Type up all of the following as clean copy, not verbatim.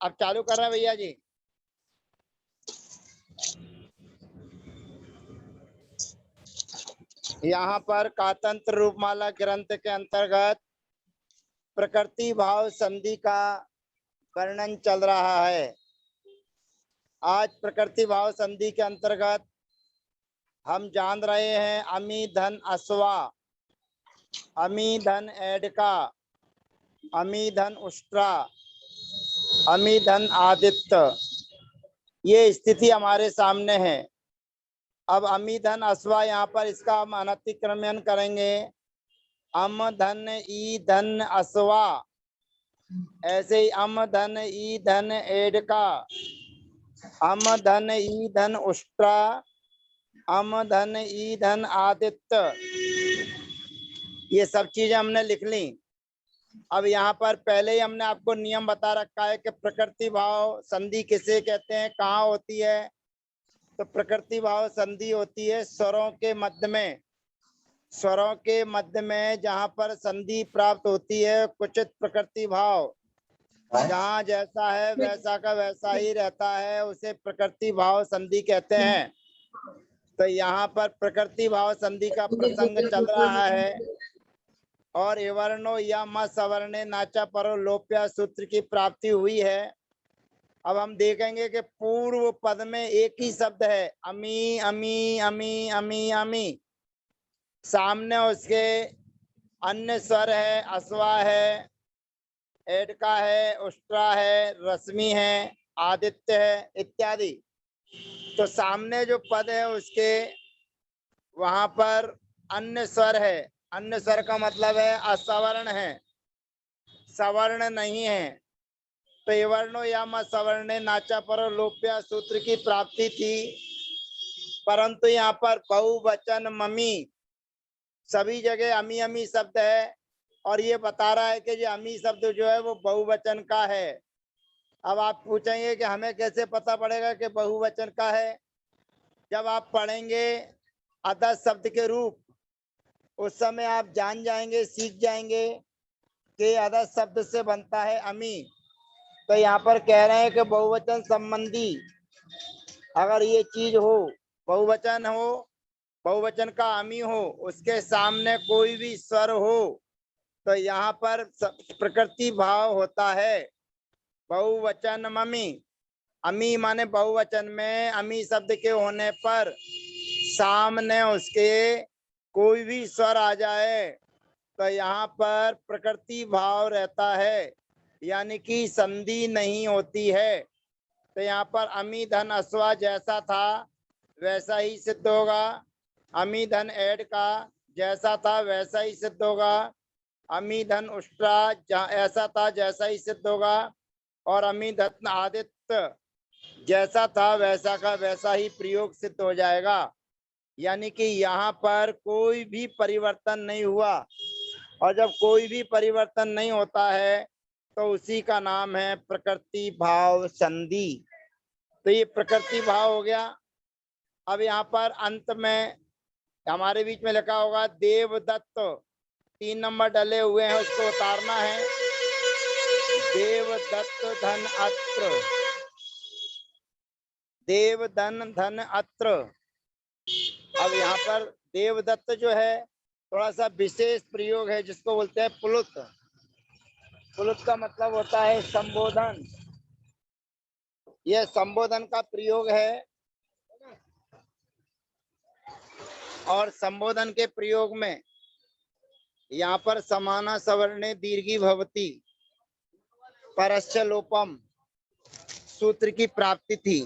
अब चालू कर रहे हैं भैया जी। यहाँ पर कातंत्र रूपमाला ग्रंथ के अंतर्गत प्रकृति भाव संधि का वर्णन चल रहा है। आज प्रकृति भाव संधि के अंतर्गत हम जान रहे हैं अमी धन अस्वा, अमी धन एडका, अमी धन उष्ट्रा, अमी धन आदित्य। ये स्थिति हमारे सामने है। अब अमी धन अस्वा, यहाँ पर इसका हम अनतिक्रमण करेंगे। अम धन ई धन अस्वा, ऐसे ही अम धन ई धन एडका, अम धन ई धन उष्ट्रा, अम धन ई धन आदित्य। ये सब चीजें हमने लिख ली। अब यहाँ पर पहले ही हमने आपको नियम बता रखा है कि प्रकृति भाव संधि किसे कहते हैं, कहाँ होती है। तो प्रकृति भाव संधि होती है स्वरों के मध्य में। स्वरों के मध्य में जहाँ पर संधि प्राप्त होती है, कुचित प्रकृति भाव जहाँ जैसा है वैसा का वैसा ही रहता है, उसे प्रकृति भाव संधि कहते हैं। तो यहाँ पर प्रकृति भाव संधि का प्रसंग चल रहा है और एवर्णो या म सवर्णे नाचा परो लोप्या सूत्र की प्राप्ति हुई है। अब हम देखेंगे कि पूर्व पद में एक ही शब्द है, अमी अमी अमी अमी अमी। सामने उसके अन्य स्वर है, अस्वा है, एडका है, उष्ट्रा है, रश्मि है, आदित्य है इत्यादि। तो सामने जो पद है उसके वहां पर अन्य स्वर है। अन्य स्वर का मतलब है असवर्ण है, सवर्ण नहीं है। तो एवर्णो या म सवर्णे नाचा पर लोप्या सूत्र की प्राप्ति थी, परंतु यहाँ पर बहुवचन ममी, सभी जगह अमी अमी शब्द है और ये बता रहा है कि जो अमी शब्द जो है वो बहुवचन का है। अब आप पूछेंगे कि हमें कैसे पता पड़ेगा कि बहुवचन का है। जब आप पढ़ेंगे अदर शब्द के रूप, उस समय आप जान जाएंगे, सीख जाएंगे कि अदर शब्द से बनता है अमी। तो यहाँ पर कह रहे हैं कि बहुवचन संबंधी अगर ये चीज हो, बहुवचन हो, बहुवचन का अमी हो, उसके सामने कोई भी स्वर हो, तो यहाँ पर प्रकृति भाव होता है बहुवचन ममी। अमी माने बहुवचन में अमी शब्द के होने पर सामने उसके कोई भी स्वर आ जाए तो यहाँ पर प्रकृति भाव रहता है, यानी कि संधि नहीं होती है। तो यहाँ पर अमी धन अस्वा जैसा था वैसा ही सिद्ध होगा। अमी धन एड का जैसा था वैसा ही सिद्ध होगा। अमी धन उष्ट्रा ऐसा था जैसा ही सिद्ध होगा। और अमी धन आदित्य जैसा था वैसा का वैसा ही प्रयोग सिद्ध हो जाएगा। यानी कि यहाँ पर कोई भी परिवर्तन नहीं हुआ। और जब कोई भी परिवर्तन नहीं होता है तो उसी का नाम है प्रकृति भाव संधि। तो ये प्रकृति भाव हो गया। अब यहाँ पर अंत में हमारे बीच में लिखा होगा देवदत्त, 3 नंबर डले हुए हैं, उसको उतारना है। देवदत्त धन अत्र, देव धन धन अत्र। अब यहाँ पर देवदत्त जो है थोड़ा सा विशेष प्रयोग है, जिसको बोलते हैं पुलुत। पुलुत का मतलब होता है संबोधन। यह संबोधन का प्रयोग है और संबोधन के प्रयोग में यहाँ पर समाना सवर्णे दीर्घी भवती परश्च लोपम सूत्र की प्राप्ति थी।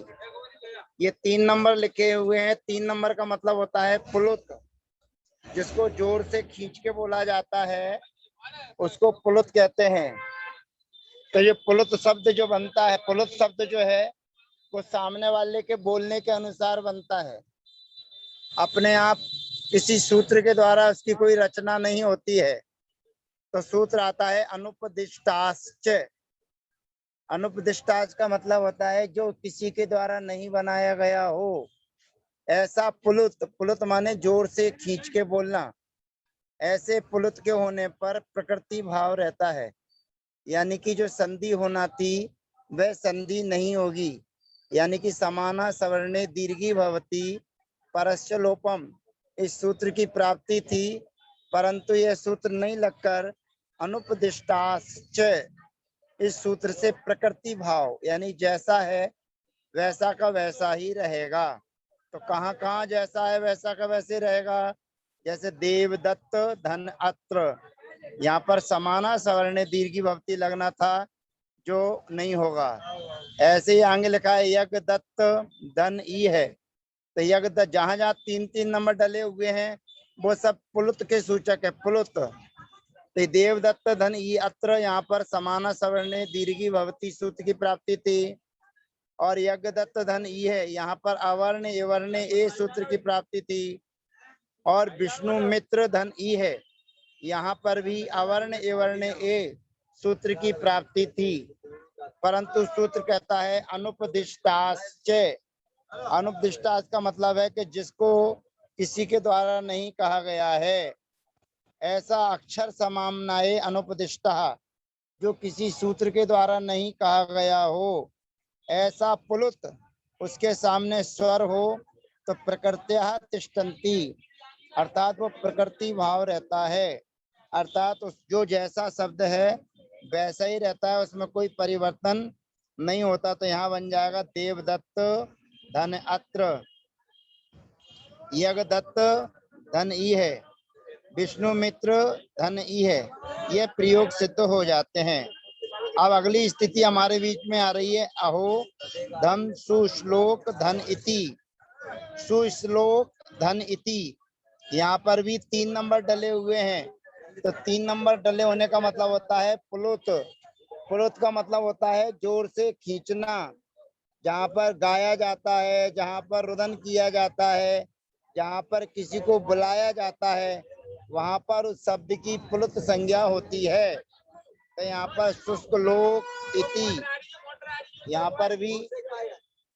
ये 3 नंबर लिखे हुए हैं। 3 नंबर का मतलब होता है पुलुत, जिसको जोर से खींच के बोला जाता है उसको पुलुत कहते हैं। तो ये पुलुत शब्द जो बनता है, पुलुत शब्द जो है वो सामने वाले के बोलने के अनुसार बनता है, अपने आप किसी सूत्र के द्वारा उसकी कोई रचना नहीं होती है। तो सूत्र आता है अनुपदिष्टाश्च। अनुपदिष्टाश्च का मतलब होता है जो किसी के द्वारा नहीं बनाया गया हो, ऐसा पुलुत। पुलुत माने जोर से खींच के बोलना। ऐसे पुलुत के होने पर प्रकृति भाव रहता है, यानी कि जो संधि होना थी वह संधि नहीं होगी। यानी कि समाना सवर्णे दीर्घी भवती परस्य लोपम, इस सूत्र की प्राप्ति थी, परंतु यह सूत्र नहीं लगकर अनुपदिष्टाश्च, इस सूत्र से प्रकृति भाव यानी जैसा है वैसा का वैसा ही रहेगा। तो कहाँ कहाँ जैसा है वैसा का वैसे रहेगा? जैसे देवदत्त धन अत्र, यहाँ पर समाना सवर्ण दीर्घी भवती लगना था, जो नहीं होगा। ऐसे ही आगे लिखा है यज्ञ दत्त धन ई है, तो यज्ञ दत्त जहां जहां 3-3 नंबर डले हुए हैं वो सब पुलुत के सूचक है, पुलुत। तो देवदत्त धन ई अत्र, यहाँ पर समाना सवर्ण दीर्घी भवती सूत्र की प्राप्ति थी। और यज्ञ दत्त धन ई है, यहाँ पर अवर्ण एवर्ण ए सूत्र की प्राप्ति थी। और विष्णु मित्र धन ई है, यहाँ पर भी अवर्ण एवर्ण ए सूत्र की प्राप्ति थी, परंतु सूत्र कहता है अनुपदिष्टाश्च। अनुपदिष्टाश्च का मतलब है कि जिसको किसी के द्वारा नहीं कहा गया है, ऐसा अक्षर समाम्नाए अनुपदिष्टा, जो किसी सूत्र के द्वारा नहीं कहा गया हो, ऐसा पुलुत उसके सामने स्वर हो तो प्रकृत्या तिष्ठन्ति, अर्थात वो प्रकृति भाव रहता है। अर्थात उस जो जैसा शब्द है वैसा ही रहता है, उसमें कोई परिवर्तन नहीं होता। तो यहाँ बन जाएगा देवदत्त धन अत्र, यज्ञ दत्त धन ई है, विष्णु मित्र धन ई है, ये प्रयोग सिद्ध हो जाते हैं। अब अगली स्थिति हमारे बीच में आ रही है अहो धन सुश्लोक धन इति, सुश्लोक धन इति। यहाँ पर भी 3 नंबर डले हुए हैं, तो 3 नंबर डले होने का मतलब होता है पुलुत। पुलुत का मतलब होता है जोर से खींचना, जहाँ पर गाया जाता है, जहाँ पर रुदन किया जाता है, जहाँ पर किसी को बुलाया जाता है, वहां पर उस शब्द की पुलुत संज्ञा होती है। तो यहाँ पर शुष्क लोक इति, यहाँ पर भी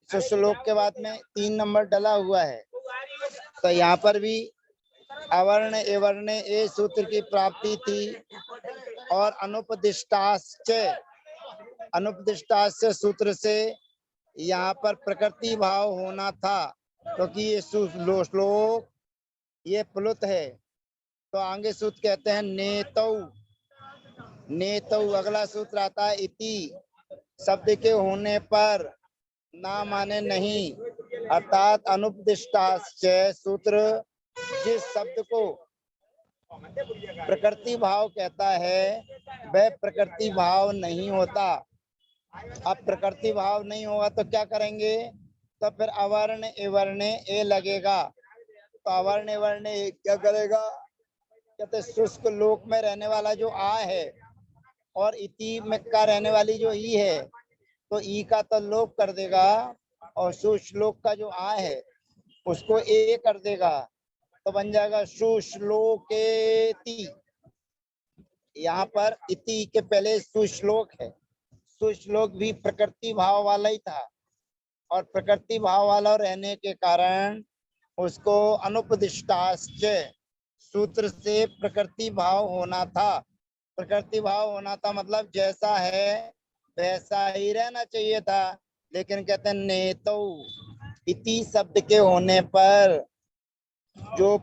शुष्लोक के बाद में 3 नंबर डला हुआ है, तो यहाँ पर भी अवर्ण एवर्ण ए सूत्र की प्राप्ति थी। और अनुपदिष्टाश्च, अनुपदिष्टाश्च सूत्र से यहाँ पर प्रकृति भाव होना था, क्योंकि ये श्लोक ये प्लुत है। तो आगे सूत्र कहते हैं नेतौ, नेतौ। अगला सूत्र आता है इति, शब्द के होने पर, ना माने नहीं, अर्थात अनुपदिष्टाश्च सूत्र जिस शब्द को प्रकृति भाव कहता है वह प्रकृति भाव नहीं होता। अब प्रकृति भाव नहीं होगा तो क्या करेंगे? तो फिर अवर्ण एवर्ण ए लगेगा। तो अवर्ण एवर्ण ए क्या करेगा? कहते शुष्क लोक में रहने वाला जो आ है और इति में का रहने वाली जो ई है, तो ई का तो लोप कर देगा और सुश्लोक का जो आ है उसको ए कर देगा, तो बन जाएगा सुश्लोकेति। यहाँ पर इति के पहले सुश्लोक है, सुश्लोक भी प्रकृति भाव वाला ही था, और प्रकृति भाव वाला रहने के कारण उसको अनुपदिष्टाश्च सूत्र से प्रकृति भाव होना था। प्रकृति भाव होना था मतलब जैसा है वैसा ही रहना चाहिए था, लेकिन कहते हैं नेतौ, इति शब्द के होने पर जो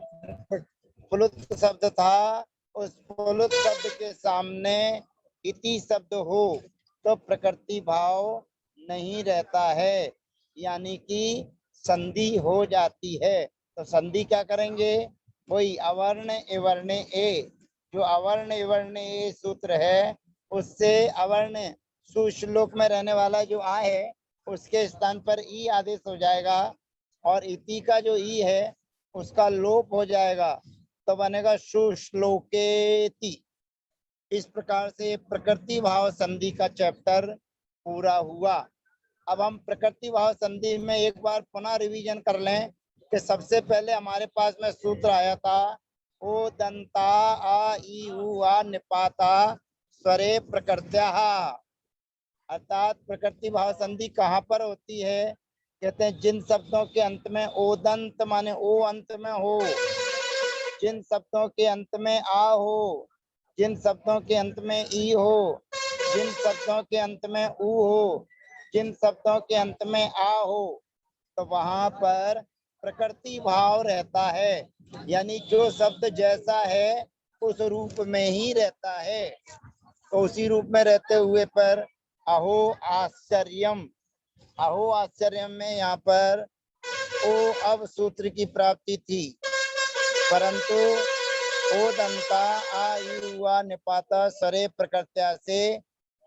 पुलुत शब्द था उस पुलुत शब्द के सामने इति शब्द हो तो प्रकृति भाव नहीं रहता है, यानी कि संधि हो जाती है। तो संधि क्या करेंगे? वही अवर्ण एवर्ण ए, जो अवर्ण एवर्ण ए सूत्र है उससे अवर्ण सुश्लोक में रहने वाला जो आ है उसके स्थान पर ई आदेश हो जाएगा, और इति का जो ई है उसका लोप हो जाएगा, तो बनेगा सुश्लोकेति। इस प्रकार से प्रकृति भाव संधि का चैप्टर पूरा हुआ। अब हम प्रकृति भाव संधि में एक बार पुनः रिवीजन कर लें कि सबसे पहले हमारे पास में सूत्र आया था ओ दंता आ ई उ आ निपाता स्वरे प्रकृत्या, अर्थात प्रकृति भाव संधि कहाँ पर होती है? कहते हैं जिन शब्दों के अंत में ओदंत माने ओ अंत में हो, जिन शब्दों के अंत में आ हो, जिन शब्दों के अंत में ई हो, जिन शब्दों के अंत में उ हो, जिन शब्दों के अंत में आ हो तो वहां पर प्रकृति भाव रहता है, यानी जो शब्द जैसा है उस रूप में ही रहता है। तो उसी रूप में रहते हुए पर अहो आश्चर्यम, अहो आश्चर्यम में यहाँ पर ओ अब सूत्र की प्राप्ति थी, परंतु ओ दंता आ युवा निपाता सरे प्रकृत्या से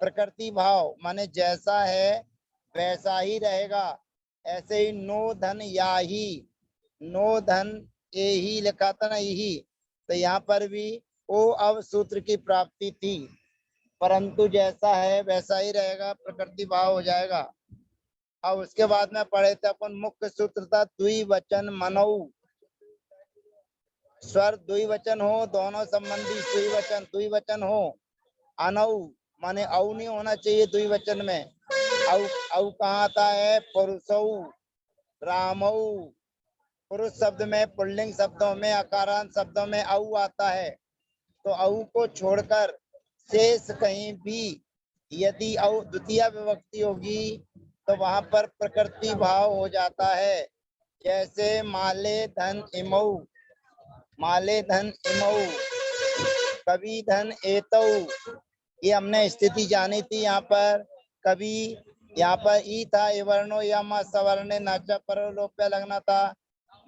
प्रकृति भाव माने जैसा है वैसा ही रहेगा। ऐसे ही नो धन या ही, नो धन ए ही लिखा था ना, यही तो यहाँ पर भी ओ अब सूत्र की प्राप्ति थी, परंतु जैसा है वैसा ही रहेगा, प्रकृति भाव हो जाएगा। अब उसके बाद में पढ़े थे अपन मुख्य सूत्र था द्विवचन मनऊ, स्वर द्विवचन हो, दोनों संबंधी द्विवचन द्विवचन हो। अनऊ माने औ नहीं होना चाहिए द्विवचन में, औ कहाँ आता है, पुरुषऊ रामऊ, पुरुष शब्द में पुल्लिंग शब्दों में अकारांत शब्दों में औ आता है, तो औ को छोड़कर शेष कहीं भी यदि औ द्वितीय विभक्ति होगी तो वहां पर प्रकृति भाव हो जाता है। जैसे माले धन इमऊ, माले धन इमऊ, कवि धन एतऊ, ये हमने स्थिति जानी थी। यहाँ पर कभी यहाँ पर ई था, इवर्णो यम सवर्णे नाचा पर लोप्य लगना था।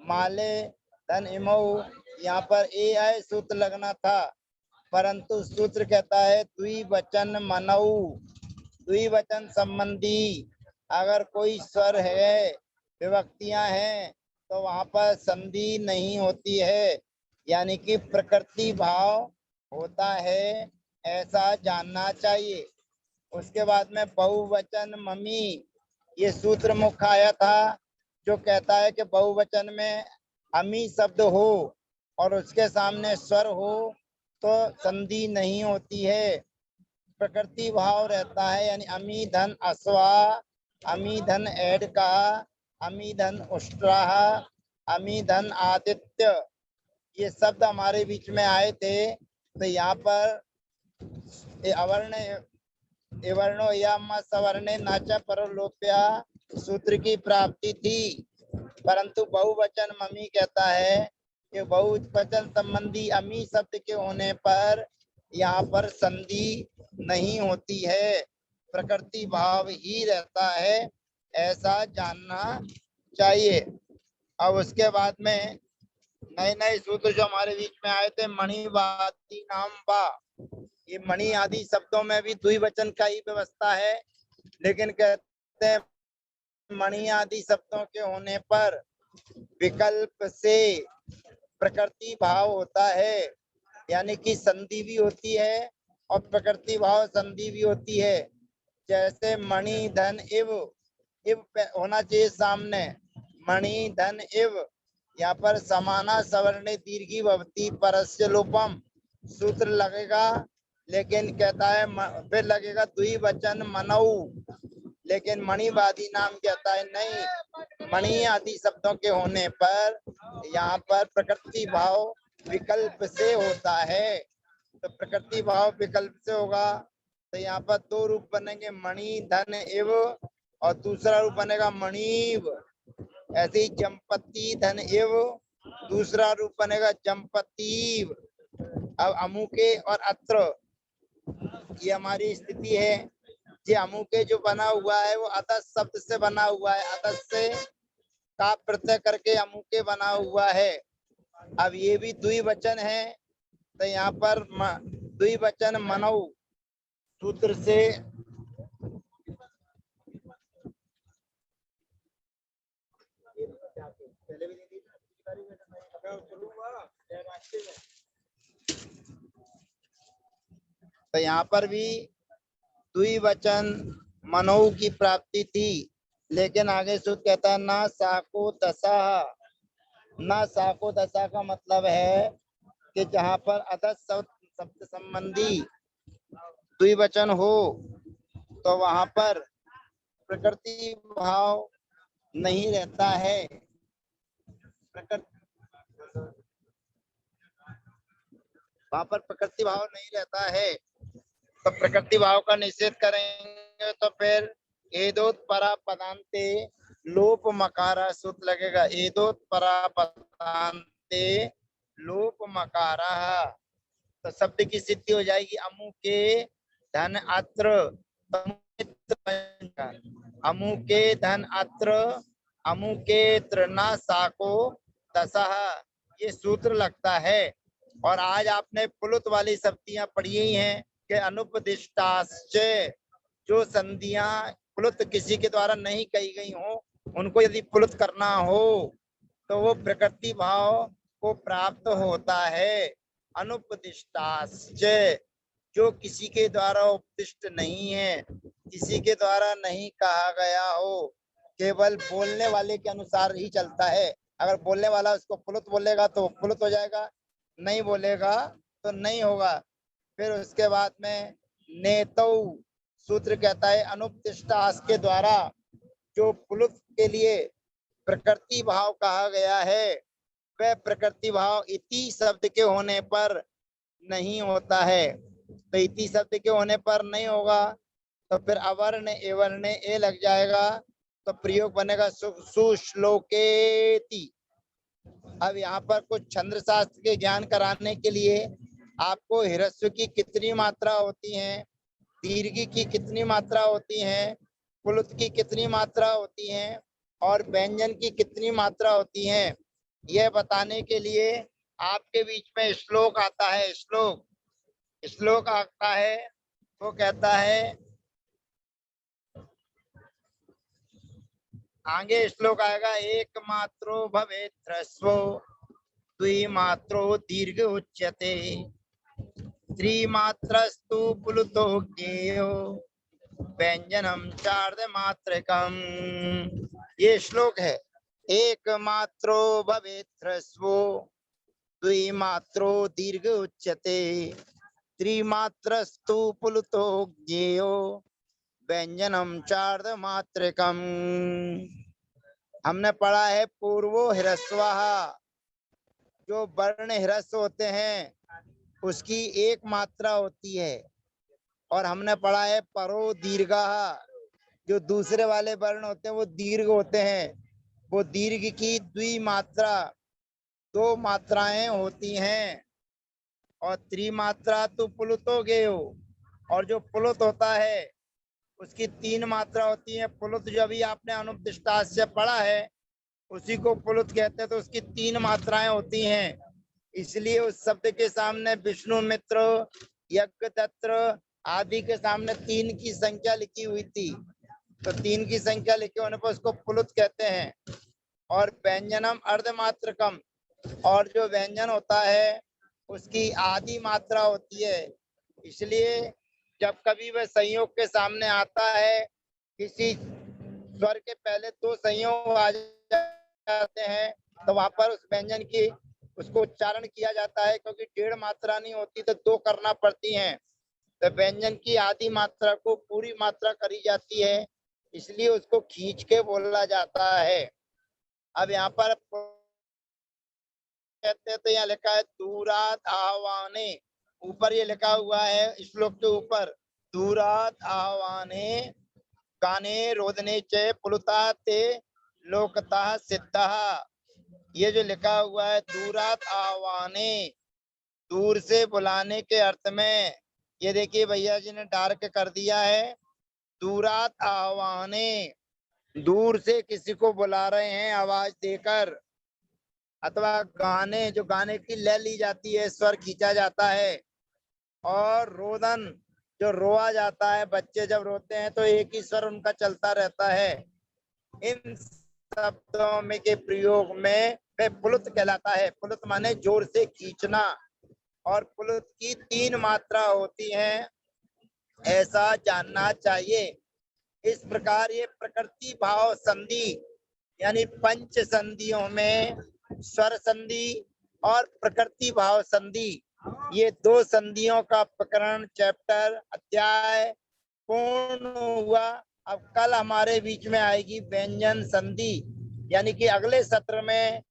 माले धन इमऊ यहाँ पर ए है सूत्र लगना था, परंतु सूत्र कहता है द्विवचन मनऊ, द्विवचन संबंधी अगर कोई स्वर है विभक्तियां हैं तो वहां पर संधि नहीं होती है, यानी कि प्रकृति भाव होता है, ऐसा जानना चाहिए। उसके बाद में बहुवचन मम्मी, ये सूत्र मुख्य आया था जो कहता है कि बहुवचन में अमी शब्द हो और उसके सामने स्वर हो तो संधि नहीं होती है, प्रकृति भाव रहता है। यानी अमी धन अश्वा, अमी धन ऐड का, अमी धन उष्ट्राह, अमी धन आदित्य, ये शब्द हमारे बीच में आए थे। तो यहाँ पर अवर्ण इवर्णो यम सवर्णे नाचा परलोप्या सूत्र की प्राप्ति थी, परंतु बहुवचन मम्मी कहता है कि बहुवचन संबंधी अमी शब्द के होने पर यहाँ पर संधि नहीं होती है, प्रकृति भाव ही रहता है, ऐसा जानना चाहिए। अब उसके बाद में नए नए सूत्र जो हमारे बीच में आए थे, मणिवादी नाम बा, ये मणि आदि शब्दों में भी द्विवचन का ही व्यवस्था है, लेकिन कहते हैं मणि आदि शब्दों के होने पर विकल्प से प्रकृति भाव होता है, यानी कि संधि भी होती है और प्रकृति भाव संधि भी होती है। जैसे मणि धन इव, इव होना चाहिए सामने, मणि धन इव, यहाँ पर समाना सवर्णे दीर्घी भवती परस्य लोपम सूत्र लगेगा, लेकिन कहता है फिर लगेगा द्विवचन मनऊ, लेकिन मणिवादी नाम कहता है नहीं, मणि आदि शब्दों के होने पर यहाँ पर प्रकृति भाव विकल्प से होता है। तो प्रकृति भाव विकल्प से होगा तो यहाँ पर दो रूप बनेंगे, मणि धन इव और दूसरा रूप बनेगा मणिव। ऐसे ही जमपति धन इव, दूसरा रूप बनेगा जमपतिव। अब अमुके और अत्र, ये हमारी स्थिति है। ये अमुके जो बना हुआ है वो अतः शब्द से बना हुआ है, अतः से का प्रत्यय करके अमुके बना हुआ है। अब ये भी द्विवचन है, तो यहाँ पर द्विवचन मनऊ सूत्र से तो यहाँ पर भी द्विवचन मनऊ की प्राप्ति थी, लेकिन आगे सूत्र कहता है ना साको दशा, ना साको दशा का मतलब है कि जहाँ पर अदस शब्द संबंधी द्विवचन हो तो वहां पर प्रकृति भाव नहीं रहता है, वहां पर प्रकृति भाव नहीं रहता है। तो प्रकृति भाव का निषेध करेंगे तो फिर एदोत्परा पदांते लोप मकारा सूत्र लगेगा। एदोत्परा पदांते लोप मकारा, तो शब्द की सिद्धि हो जाएगी। अमु के धन अत्र, अमु के धन अत्र, अमु के त्रिना साको तसह, ये सूत्र लगता है। और आज आपने पुलुत वाली शब्दियां पढ़ी ही हैं कि अनुपदिष्टाश्चय, जो संधियां पुलुत किसी के द्वारा नहीं कही गई हो, उनको यदि पुलुत करना हो तो वो प्रकृति भाव को प्राप्त होता है। अनुपदिष्टाश्चय, जो किसी के द्वारा उपदिष्ट नहीं है, किसी के द्वारा नहीं कहा गया हो, केवल बोलने वाले के अनुसार ही चलता है। अगर बोलने वाला उसको पुलुत बोलेगा तो पुलुत हो जाएगा, नहीं बोलेगा तो नहीं होगा। फिर उसके बाद में नेतौ सूत्र कहता है अनुपदिष्टास के द्वारा जो पुलुत के लिए प्रकृति भाव कहा गया है, वह प्रकृति भाव इति शब्द के होने पर नहीं होता है। तो इति शब्द के होने पर नहीं होगा, तो फिर अवर्ण एवर्ण ए लग जाएगा, तो प्रयोग बनेगा सुश्लोकेति। अब यहाँ पर कुछ छंद शास्त्र के ज्ञान कराने के लिए आपको ह्रस्व की कितनी मात्रा होती है, दीर्घ की कितनी मात्रा होती है, पुलुत की कितनी मात्रा होती है और व्यंजन की कितनी मात्रा होती है, यह बताने के लिए आपके बीच में श्लोक आता है। श्लोक आता है, वो कहता है, आगे श्लोक आएगा, एक मात्रो भवेत् ह्रस्वो द्विमात्रो दीर्घ उच्यते त्रिमात्रस्तु पुलुतो ज्ञेयो व्यंजनम चार्धमात्रकम। ये श्लोक है। एक मात्रो भवेत् ह्रस्वो द्विमात्रो दीर्घ उच्यते त्रिमात्रस्तु पुलुतो ज्ञेयो व्यंजनम चार्धमात्रकम। हमने पढ़ा है पूर्वो ह्रस्वः, जो वर्ण ह्रस्व होते हैं उसकी एक मात्रा होती है। और हमने पढ़ा है परो दीर्घः, जो दूसरे वाले वर्ण होते हैं वो दीर्घ होते हैं, वो दीर्घ की द्विमात्रा, दो मात्राएं होती हैं। और त्रिमात्रा तो पुलुतो गेयो, और जो पुलुत होता है उसकी तीन मात्रा होती है। पुलुत जो अभी आपने अनुपदिष्टास्य पढ़ा है उसी को पुलुत कहते हैं, तो उसकी तीन मात्राएं होती हैं। इसलिए उस शब्द के सामने विष्णु मित्र, यज्ञदत्र आदि के सामने तीन की संख्या लिखी हुई थी, तो तीन की संख्या लिखे होने पर उसको पुलुत कहते हैं। और व्यंजनम अर्धमात्रकम, और जो व्यंजन होता है उसकी आधी मात्रा होती है। इसलिए जब कभी वह संयोग के सामने आता है, किसी स्वर के पहले दो संयोग आ जाते हैं, तो वहां पर उस व्यंजन की उसको उच्चारण किया जाता है, क्योंकि डेढ़ मात्रा नहीं होती तो दो करना पड़ती हैं। तो व्यंजन की आधी मात्रा को पूरी मात्रा करी जाती है, इसलिए उसको खींच के बोला जाता है। अब यहाँ पर कहते हैं, तो यहाँ लिखा है दूरात आह्वाने, ऊपर ये लिखा हुआ है श्लोक के ऊपर, दूरात आह्वाने गाने रोदने च पुलुता ते लोकता सिद्धा। ये जो लिखा हुआ है दूरात आह्वाने, दूर से बुलाने के अर्थ में, ये देखिए भैया जी ने डार्क कर दिया है। दूरात आह्वाने, दूर से किसी को बुला रहे हैं आवाज देकर, अथवा गाने, जो गाने की लय ली जाती है, स्वर खींचा जाता है। और रोदन, जो रोआ जाता है, बच्चे जब रोते हैं तो एक ही स्वर उनका चलता रहता है। इन शब्दों में के प्रयोग में पुलुत कहलाता है। पुलुत माने जोर से खींचना, और पुलुत की तीन मात्रा होती है, ऐसा जानना चाहिए। इस प्रकार ये प्रकृति भाव संधि यानी पंच संधियों में स्वर संधि और प्रकृति भाव संधि, ये दो संधियों का प्रकरण चैप्टर अध्याय पूर्ण हुआ। अब कल हमारे बीच में आएगी व्यंजन संधि, यानी कि अगले सत्र में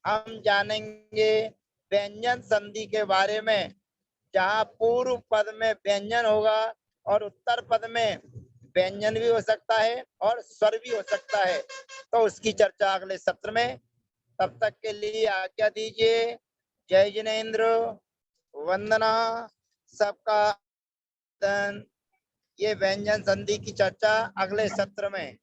हम जानेंगे व्यंजन संधि के बारे में, जहाँ पूर्व पद में व्यंजन होगा और उत्तर पद में व्यंजन भी हो सकता है और स्वर भी हो सकता है, तो उसकी चर्चा अगले सत्र में। तब तक के लिए आज्ञा दीजिए। जय जिनेन्द्र, वंदना, सबका धन। ये व्यंजन संधि की चर्चा अगले सत्र में।